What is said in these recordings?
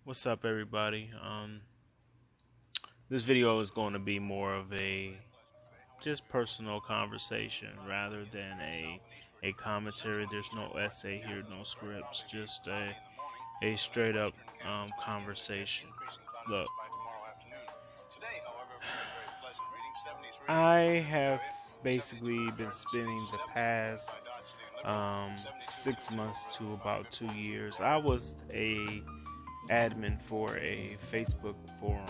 What's up, everybody? This video is going to be more of a just personal conversation rather than a commentary. There's no essay here, no scripts, just a straight up conversation. Look, I have basically been spending the past 6 months to about 2 years. I was a admin for a Facebook forum,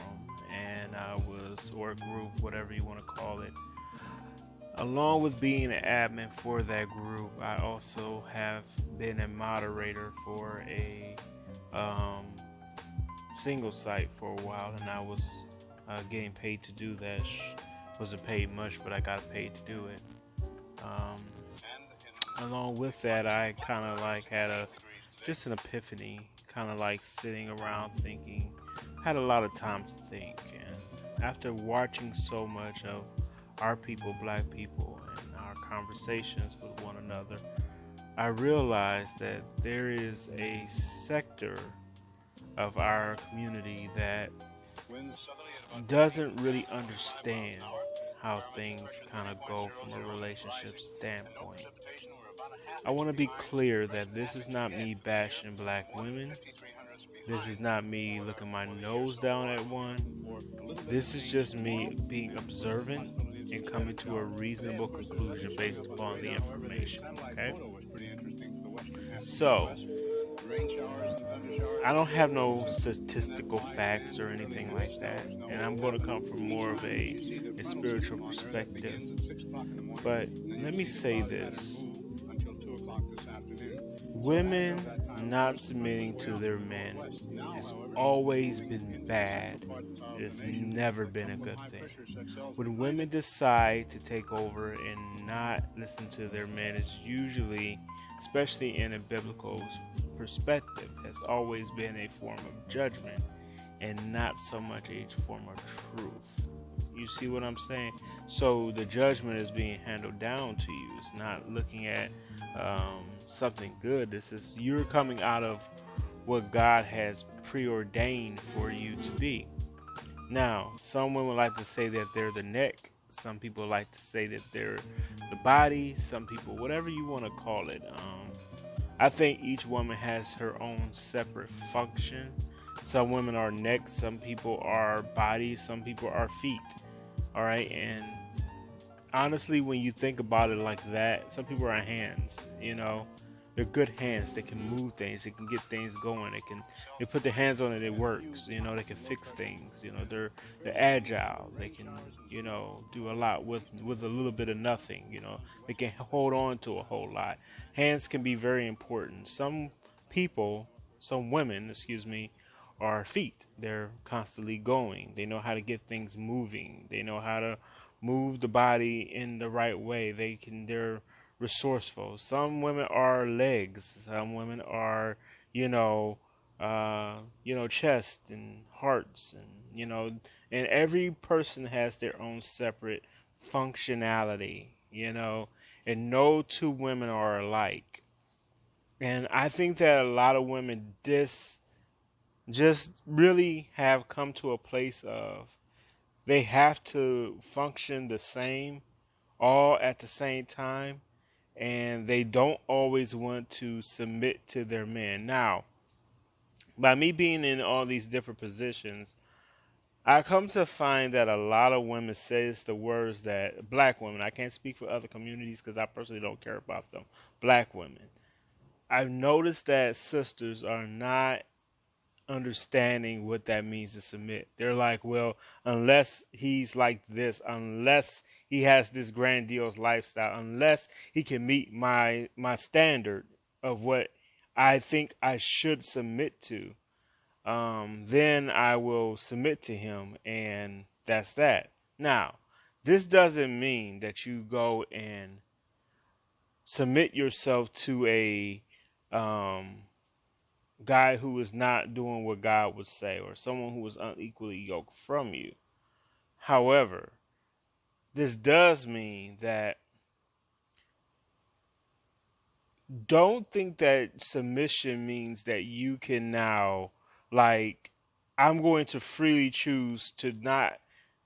and I was, or a group, whatever you want to call it. Along with being an admin for that group, I also have been a moderator for a um, single site for a while, and I was getting paid to do that. Wasn't paid much, but I got paid to do it. Um, Along with that, I kind of like had a just an epiphany, kind of like sitting around thinking, had a lot of time to think, and after watching so much of our people, black people, and our conversations with one another, I realized that there is a sector of our community that doesn't really understand how things kind of go from a relationship standpoint. I want to be clear that this is not me bashing black women. This is not me looking my nose down at one. This is just me being observant and coming to a reasonable conclusion based upon the information. Okay? So, I don't have no statistical facts or anything like that. And I'm going to come from more of a spiritual perspective. But let me say this: women not submitting to their men has always been bad. It has never been a good thing. When women decide to take over and not listen to their men, is usually, especially in a biblical perspective, has always been a form of judgment and not so much a form of truth. You see what I'm saying? So the judgment is being handled down to you. It's not looking at something good. This is you're coming out of what God has preordained for you to be. Now, some women like to say that they're the neck. Some people like to say that they're the body. Some people, whatever you want to call it. I think each woman has her own separate function. Some women are neck. Some people are bodies. Some people are feet. All right, and honestly, when you think about it like that, some people are hands. They're good hands. They can move things. They can get things going. They put their hands on it. It works. They can fix things. They're agile. They can do a lot with a little bit of nothing. They can hold on to a whole lot. Hands can be very important. People, some women, excuse me, are feet. They're constantly going. They know how to get things moving. They know how to move the body in the right way. They're resourceful. Some women are legs. Some women are, you know, chest and hearts, and every person has their own separate functionality, and no two women are alike. And I think that a lot of women just really have come to a place of they have to function the same all at the same time, and they don't always want to submit to their men. Now, by me being in all these different positions, I come to find that a lot of women says the words that black women, I can't speak for other communities because I personally don't care about them, black women. I've noticed that sisters are not understanding what that means to submit. They're like, well, unless he's like this, unless he has this grandiose lifestyle, unless he can meet my standard of what I think I should submit to, then I will submit to him, and that's that. Now, this doesn't mean that you go and submit yourself to a guy who is not doing what God would say, or someone who is unequally yoked from you. However, this does mean that don't think that submission means that you can now Like, I'm going to freely choose to not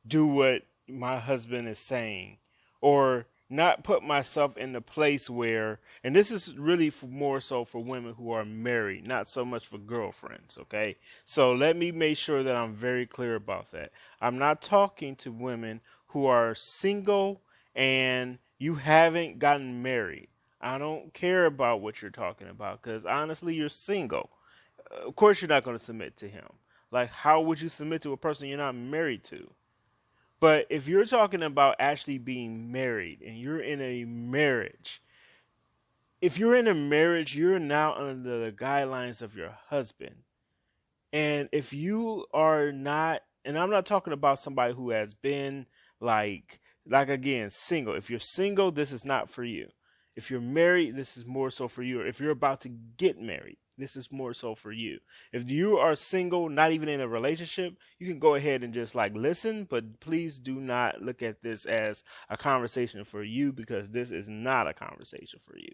do what my husband is saying, or not put myself in the place where, and this is really more so for women who are married, not so much for girlfriends, okay? So let me make sure that I'm very clear about that. I'm not talking to women who are single and you haven't gotten married. I don't care about what you're talking about, because honestly, you're single. Of course you're not going to submit to him. Like, how would you submit to a person you're not married to? But if you're talking about actually being married and you're in a marriage, if you're in a marriage, you're now under the guidelines of your husband. And if you are not, and I'm not talking about somebody who has been like again, single. If you're single, this is not for you. If you're married, this is more so for you. Or if you're about to get married, this is more so for you. If you are single, not even in a relationship, you can go ahead and just like listen, but please do not look at this as a conversation for you, because this is not a conversation for you.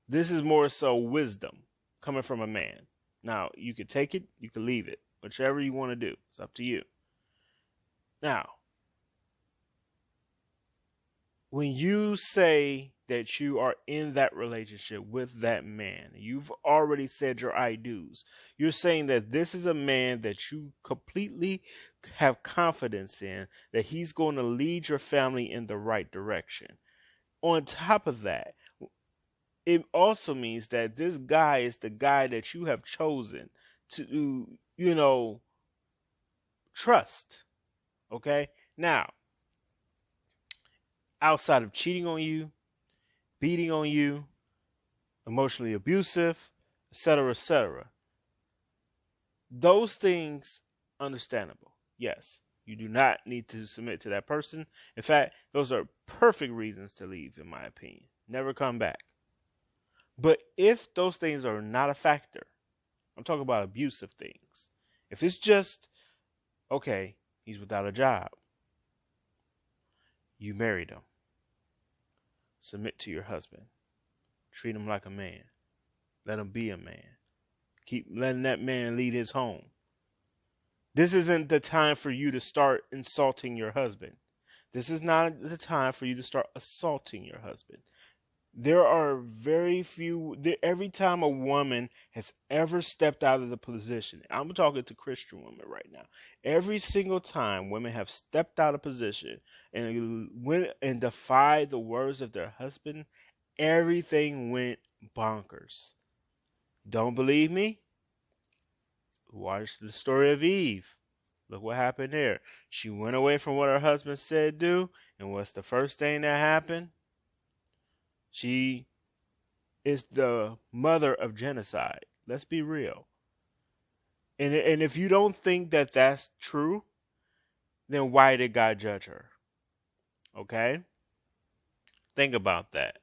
This is more so wisdom coming from a man. Now, you could take it, you could leave it, whichever you want to do. It's up to you. Now, when you say that you are in that relationship with that man, you've already said your I do's. You're saying that this is a man that you completely have confidence in, that he's going to lead your family in the right direction. On top of that, it also means that this guy is the guy that you have chosen to, trust. Okay? Now, outside of cheating on you, beating on you, emotionally abusive, etc., etc., those things, understandable. Yes, you do not need to submit to that person. In fact, those are perfect reasons to leave, in my opinion. Never come back. But if those things are not a factor, I'm talking about abusive things. If it's just, okay, he's without a job, you married him. Submit to your husband. Treat him like a man. Let him be a man. Keep letting that man lead his home. This isn't the time for you to start insulting your husband. This is not the time for you to start assaulting your husband. There are very few, every time a woman has ever stepped out of the position, I'm talking to Christian women right now, every single time women have stepped out of position and went and defied the words of their husband, everything went bonkers. Don't believe me? Watch the story of Eve. Look what happened there. She went away from what her husband said do, and what's the first thing that happened? She is the mother of genocide. Let's be real. And if you don't think that that's true, then why did God judge her? Okay? Think about that.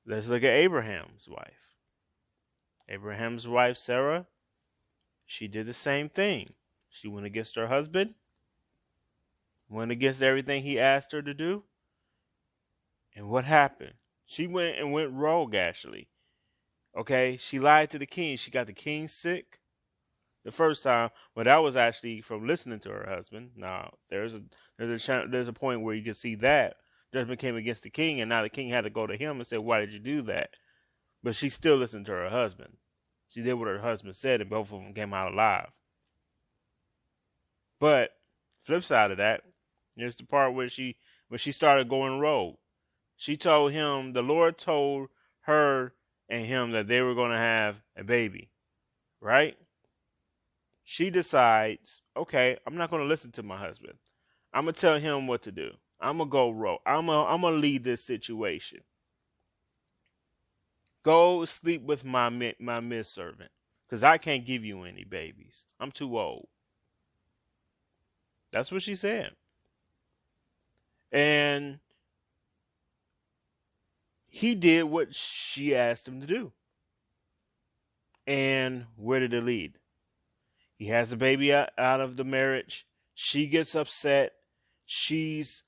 Let's look at Abraham's wife. Abraham's wife, Sarah, she did the same thing. She went against her husband, went against everything he asked her to do. And what happened? She went rogue, actually. Okay? She lied to the king. She got the king sick the first time. Well, that was actually from listening to her husband. Now, there's a point where you can see that judgment came against the king, and now the king had to go to him and say, why did you do that? But she still listened to her husband. She did what her husband said, and both of them came out alive. But flip side of that, here's the part where she started going rogue. She told him, the Lord told her and him that they were going to have a baby, right? She decides, okay, I'm not going to listen to my husband. I'm going to tell him what to do. I'm going to go rogue. I'm going to lead this situation. Go sleep with my servant, because I can't give you any babies. I'm too old. That's what she said. And he did what she asked him to do. And where did it lead? He has a baby out of the marriage. She gets upset. She's,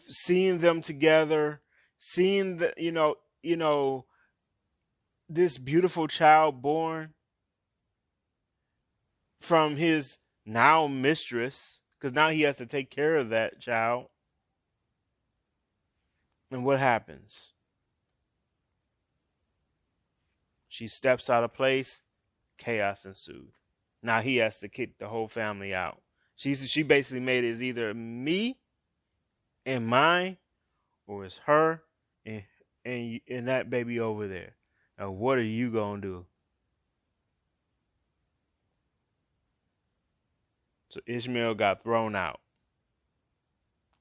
seeing them together, seeing the, this beautiful child born from his now mistress, because now he has to take care of that child. And what happens? She steps out of place, chaos ensued. Now he has to kick the whole family out. She basically made it as either me and mine, or it's her and that baby over there. Now what are you gonna do? So Ishmael got thrown out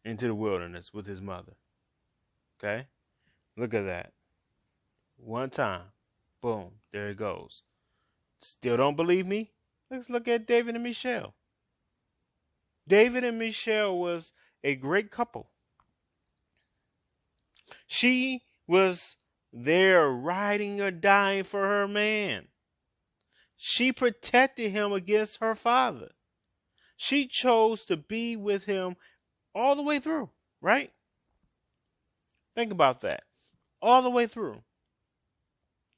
into the wilderness with his mother. Okay? Look at that. One time. Boom. There it goes. Still don't believe me? Let's look at David and Michelle. David and Michelle was a great couple. She was there riding or dying for her man. She protected him against her father. She chose to be with him all the way through, right? Think about that. All the way through.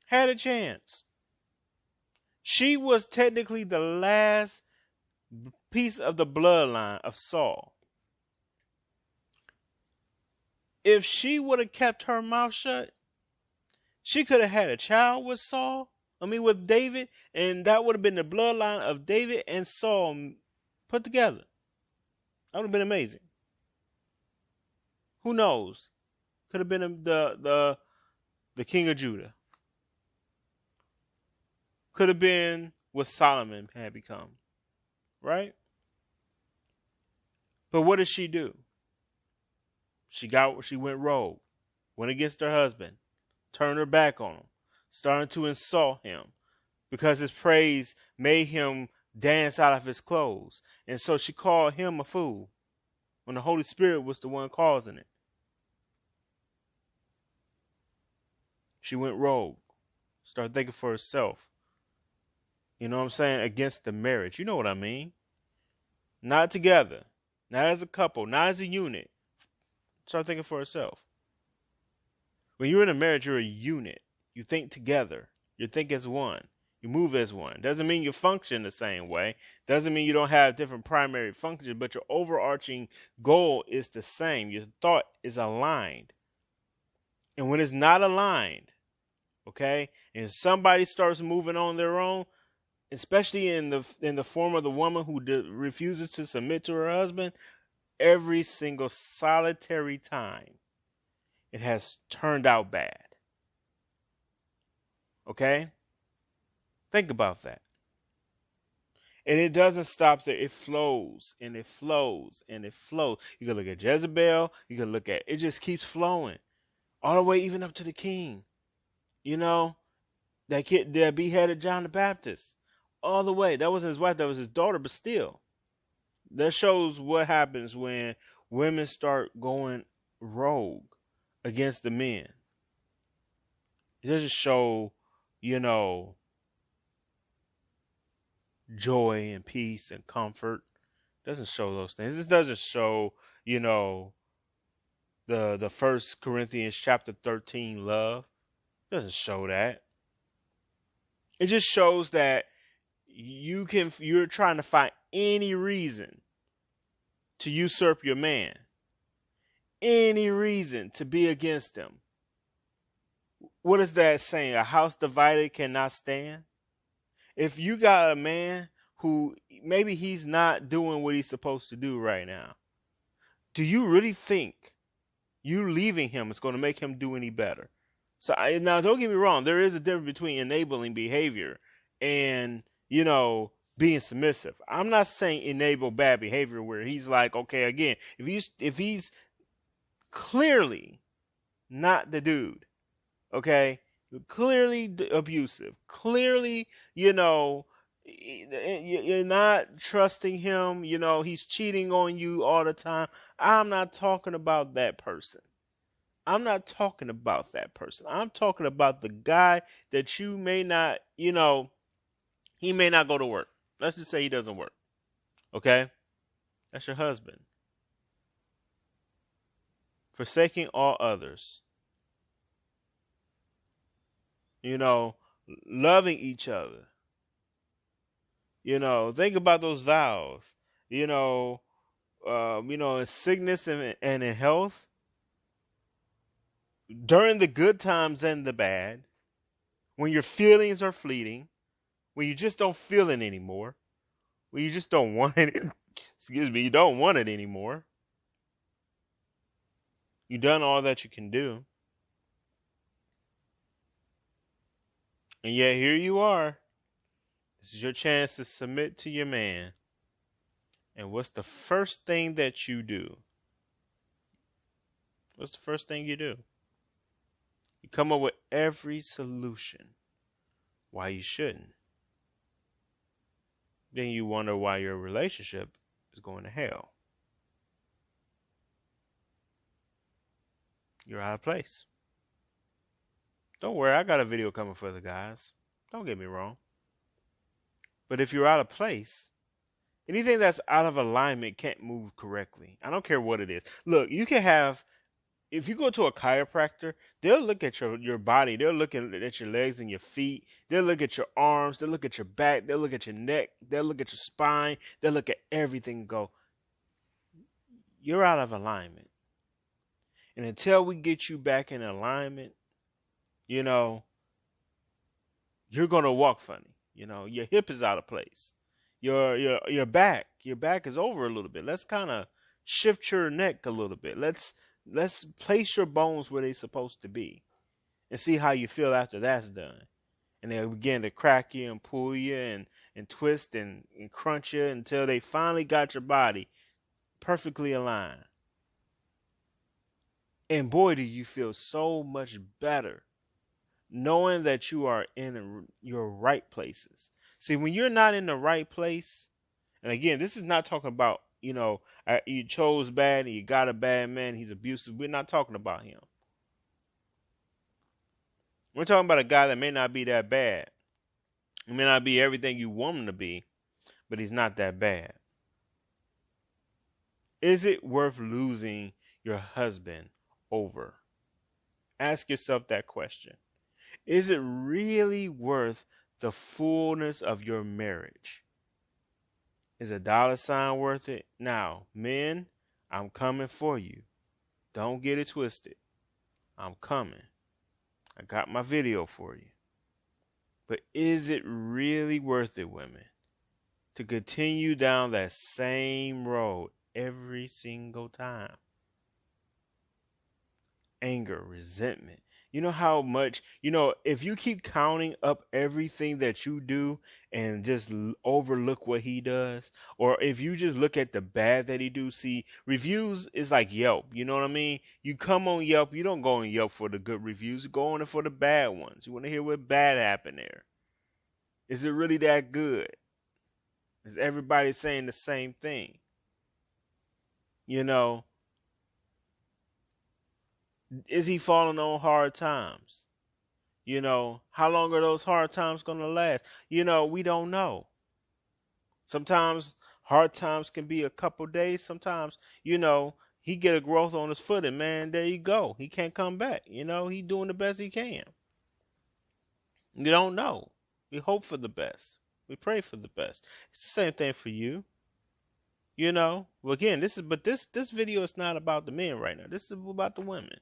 Had a chance. She was technically the last piece of the bloodline of Saul. If she would have kept her mouth shut, she could have had a child with with David, and that would have been the bloodline of David and Saul put together. That would have been amazing. Who knows? Could have been the king of Judah. Could have been what Solomon had become. Right? But what did she do? She went rogue, went against her husband, turned her back on him, started to insult him because his praise made him dance out of his clothes. And so she called him a fool when the Holy Spirit was the one causing it. She went rogue, started thinking for herself. You know what I'm saying? Against the marriage. You know what I mean? Not together, not as a couple, not as a unit. Start thinking for herself. When you're in a marriage, you're a unit. You think together. You think as one. You move as one. Doesn't mean you function the same way. Doesn't mean you don't have different primary functions, but your overarching goal is the same. Your thought is aligned. And when it's not aligned, okay, and somebody starts moving on their own, especially in the form of the woman who refuses to submit to her husband, every single solitary time, it has turned out bad. Okay? Think about that. And it doesn't stop there. It flows and it flows and it flows. You can look at Jezebel. You can look at, it just keeps flowing. All the way even up to the king. You know, that kid that beheaded John the Baptist. All the way. That wasn't his wife, that was his daughter, but still. That shows what happens when women start going rogue against the men. It doesn't show, joy and peace and comfort. It doesn't show those things. It doesn't show, the 1 Corinthians chapter 13 love. It doesn't show that. It just shows that you're trying to find any reason to usurp your man. Any reason to be against him. What is that saying? A house divided cannot stand? If you got a man who maybe he's not doing what he's supposed to do right now, do you really think you leaving him is going to make him do any better? So now don't get me wrong. There is a difference between enabling behavior and, being submissive. I'm not saying enable bad behavior where he's like, okay, again, if he's clearly not the dude, okay, clearly abusive, clearly, you're not trusting him, he's cheating on you all the time. I'm not talking about that person. I'm talking about the guy that you may not, he may not go to work. Let's just say he doesn't work. Okay? That's your husband. Forsaking all others. loving each other. Think about those vows. You know, in sickness and in health, during the good times and the bad, when your feelings are fleeting, when you just don't feel it anymore, when you just don't want it, excuse me, you don't want it anymore. You've done all that you can do. And yet here you are. This is your chance to submit to your man. And what's the first thing that you do? What's the first thing you do? You come up with every solution why you shouldn't. Then you wonder why your relationship is going to hell. You're out of place. Don't worry, I got a video coming for the guys. Don't get me wrong. But if you're out of place, anything that's out of alignment can't move correctly. I don't care what it is. Look, you can have, if you go to a chiropractor, they'll look at your body. They'll look at your legs and your feet. They'll look at your arms. They'll look at your back. They'll look at your neck. They'll look at your spine. They'll look at everything and go, you're out of alignment. And until we get you back in alignment, you're going to walk funny. Your hip is out of place. Your back is over a little bit. Let's kind of shift your neck a little bit. Let's place your bones where they're supposed to be and see how you feel after that's done. And they'll begin to crack you and pull you and twist and crunch you until they finally got your body perfectly aligned. And boy, do you feel so much better knowing that you are in your right places. See, when you're not in the right place, and again, this is not talking about, you chose bad and you got a bad man, he's abusive. We're not talking about him. We're talking about a guy that may not be that bad. He may not be everything you want him to be, but he's not that bad. Is it worth losing your husband over? Ask yourself that question. Is it really worth the fullness of your marriage? Is $1 worth it? Now, men, I'm coming for you. Don't get it twisted. I'm coming. I got my video for you. But is it really worth it, women, to continue down that same road every single time? Anger, resentment. You know how much, if you keep counting up everything that you do and just overlook what he does, or if you just look at the bad that he do, see, reviews is like Yelp, you know what I mean? You come on Yelp, you don't go on Yelp for the good reviews, you go on it for the bad ones. You want to hear what bad happened there. Is it really that good? Is everybody saying the same thing? Is he falling on hard times? How long are those hard times going to last? We don't know. Sometimes hard times can be a couple days. Sometimes, he get a growth on his foot and man, there you go. He can't come back. He doing the best he can. You don't know. We hope for the best. We pray for the best. It's the same thing for you. Well, again, this video is not about the men right now. This is about the women.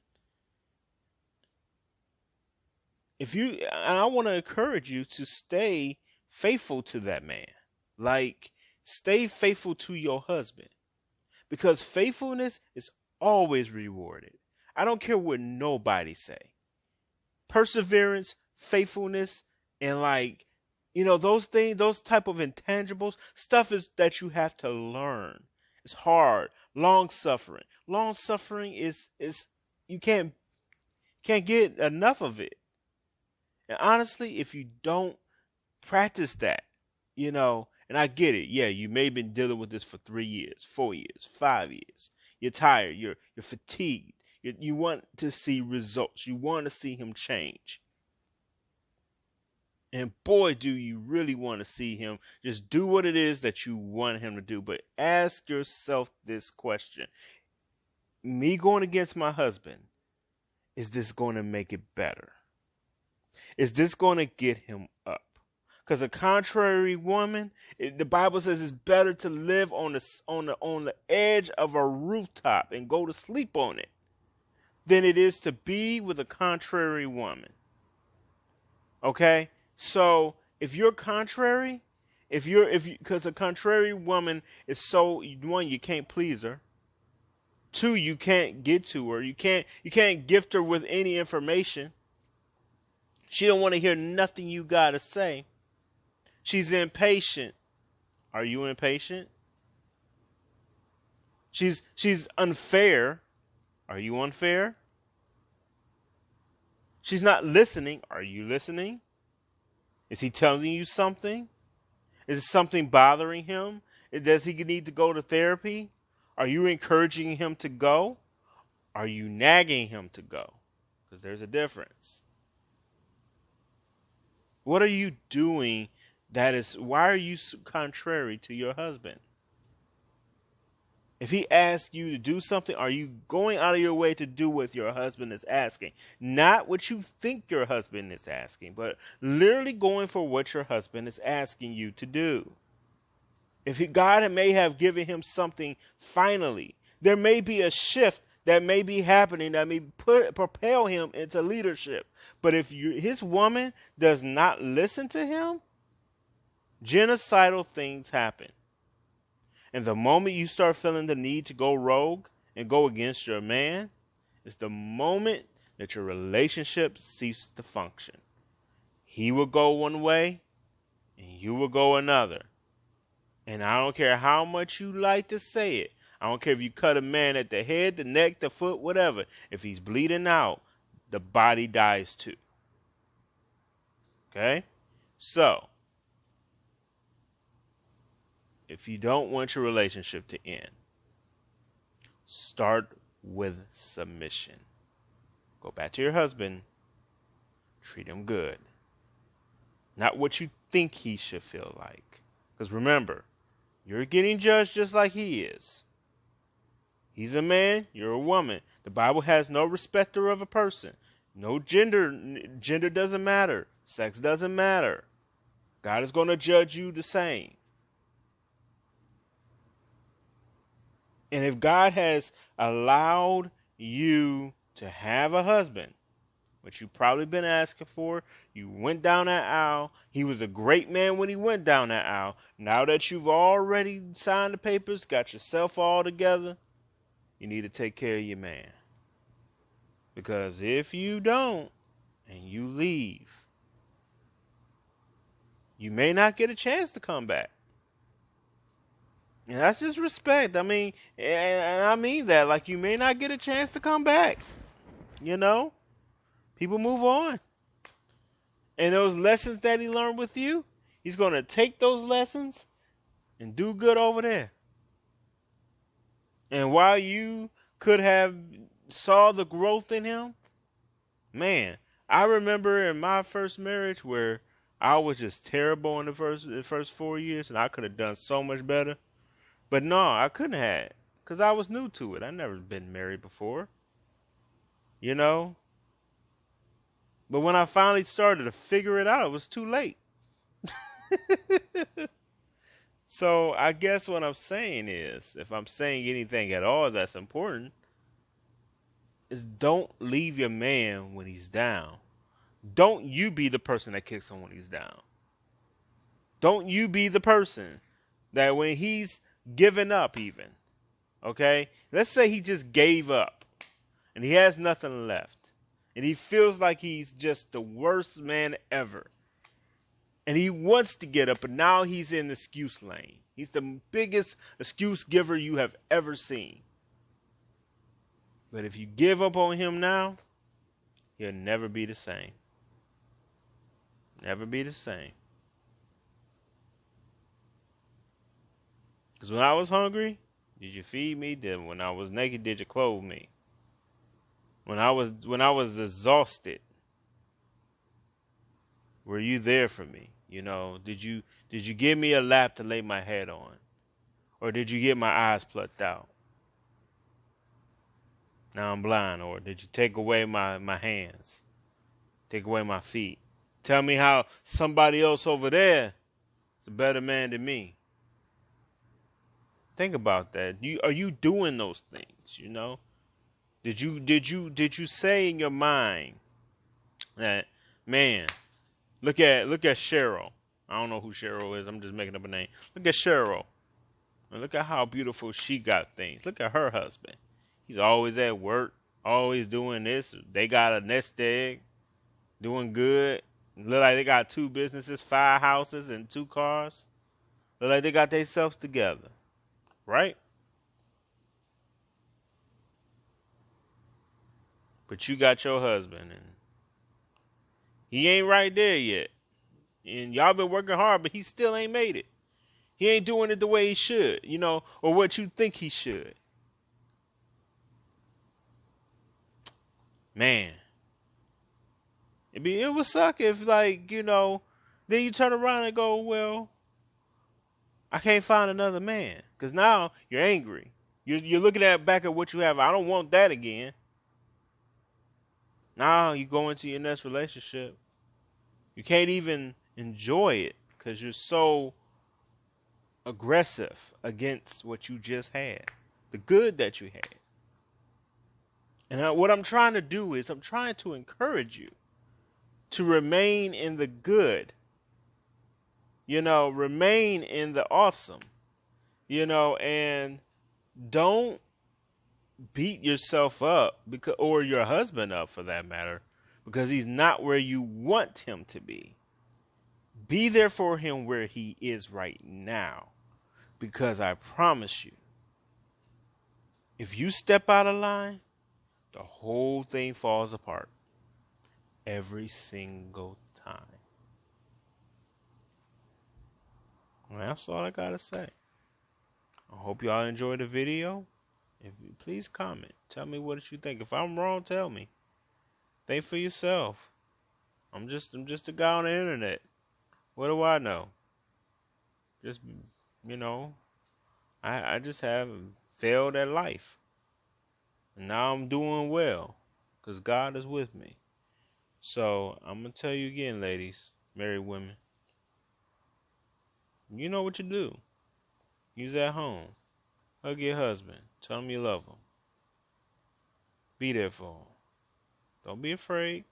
I want to encourage you to stay faithful to that man. Like, stay faithful to your husband. Because faithfulness is always rewarded. I don't care what nobody say. Perseverance, faithfulness, and those things, those type of intangibles, stuff is that you have to learn. It's hard. Long suffering. Long suffering is you can't get enough of it. And honestly, if you don't practice that, and I get it. Yeah, you may have been dealing with this for 3 years, 4 years, 5 years. You're tired. You're fatigued. You want to see results. You want to see him change. And boy, do you really want to see him just do what it is that you want him to do. But ask yourself this question. Me going against my husband, is this going to make it better? Is this going to get him up? Because a contrary woman, the Bible says it's better to live on the edge of a rooftop and go to sleep on it than it is to be with a contrary woman. Okay? So if you're contrary, because a contrary woman is so, one, you can't please her. Two, you can't get to her. You can't gift her with any information. She don't want to hear nothing you gotta say. She's impatient. Are you impatient? She's unfair. Are you unfair? She's not listening. Are you listening? Is he telling you something? Is something bothering him? Does he need to go to therapy? Are you encouraging him to go? Are you nagging him to go? Because there's a difference. What are you doing why are you contrary to your husband? If he asks you to do something, are you going out of your way to do what your husband is asking? Not what you think your husband is asking, but literally going for what your husband is asking you to do. If God may have given him something finally, there may be a shift that may be happening that may propel him into leadership. But if his woman does not listen to him, genocidal things happen. And the moment you start feeling the need to go rogue and go against your man, is the moment that your relationship ceases to function. He will go one way and you will go another. And I don't care how much you like to say it. I don't care if you cut a man at the head, the neck, the foot, whatever. If he's bleeding out, the body dies too. Okay? So, if you don't want your relationship to end, start with submission. Go back to your husband. Treat him good. Not what you think he should feel like. Because remember, you're getting judged just like he is. He's a man, you're a woman. The Bible has no respecter of a person. No gender. Gender doesn't matter. Sex doesn't matter. God is going to judge you the same. And if God has allowed you to have a husband, which you've probably been asking for, you went down that aisle. He was a great man when he went down that aisle. Now that you've already signed the papers, got yourself all together, you need to take care of your man. Because if you don't, and you leave, you may not get a chance to come back. And that's just respect. I mean, and I mean that. Like, you may not get a chance to come back. You know? People move on. And those lessons that he learned with you, he's going to take those lessons and do good over there. And while you could have saw the growth in him, man, I remember in my first marriage where I was just terrible in the first 4 years, and I could have done so much better. But no, I couldn't have, because I was new to it. I'd never been married before, you know. But when I finally started to figure it out, it was too late. So I guess what I'm saying is, if I'm saying anything at all that's important, is don't leave your man when he's down. Don't you be the person that kicks him when he's down. Don't you be the person that when he's giving up even, okay? Let's say he just gave up and he has nothing left and he feels like he's just the worst man ever. And he wants to get up, but now he's in the excuse lane. He's the biggest excuse giver you have ever seen. But if you give up on him now, he'll never be the same. Never be the same. Because when I was hungry, did you feed me? When I was naked, did you clothe me? When I was exhausted, were you there for me? You know, did you give me a lap to lay my head on? Or did you get my eyes plucked out? Now I'm blind. Or did you take away my hands? Take away my feet? Tell me how somebody else over there is a better man than me. Think about that. Are you doing those things? Did you say in your mind that, man, look at Cheryl. I don't know who Cheryl is. I'm just making up a name. Look at Cheryl. And look at how beautiful she got things. Look at her husband. He's always at work, always doing this. They got a nest egg, doing good. Look like they got 2 businesses, 5 houses, and 2 cars. Look like they got themselves together. Right? But you got your husband, and he ain't right there yet. And y'all been working hard, but he still ain't made it. He ain't doing it the way he should, or what you think he should. Man. It would suck if, then you turn around and go, well, I can't find another man. Because now you're angry. You're looking back at what you have. I don't want that again. Now you go into your next relationship. You can't even enjoy it because you're so aggressive against what you just had, the good that you had. And what I'm trying to do is I'm trying to encourage you to remain in the good, remain in the awesome, and don't beat yourself up or your husband up for that matter, because he's not where you want him to be. Be there for him where he is right now, because I promise you, if you step out of line, the whole thing falls apart every single time. And that's all I gotta say. I hope y'all enjoyed the video. If you please comment, tell me what you think. If I'm wrong, tell me. Think for yourself. I'm just a guy on the internet. What do I know? Just I just have failed at life. And now I'm doing well because God is with me. So I'm going to tell you again, ladies, married women. You know what you do. Use at home. Hug your husband. Tell him you love him. Be there for him. Don't be afraid.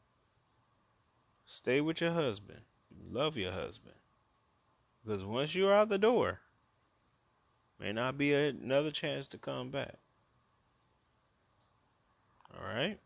Stay with your husband. Love your husband. Because once you're out the door, may not be another chance to come back. All right?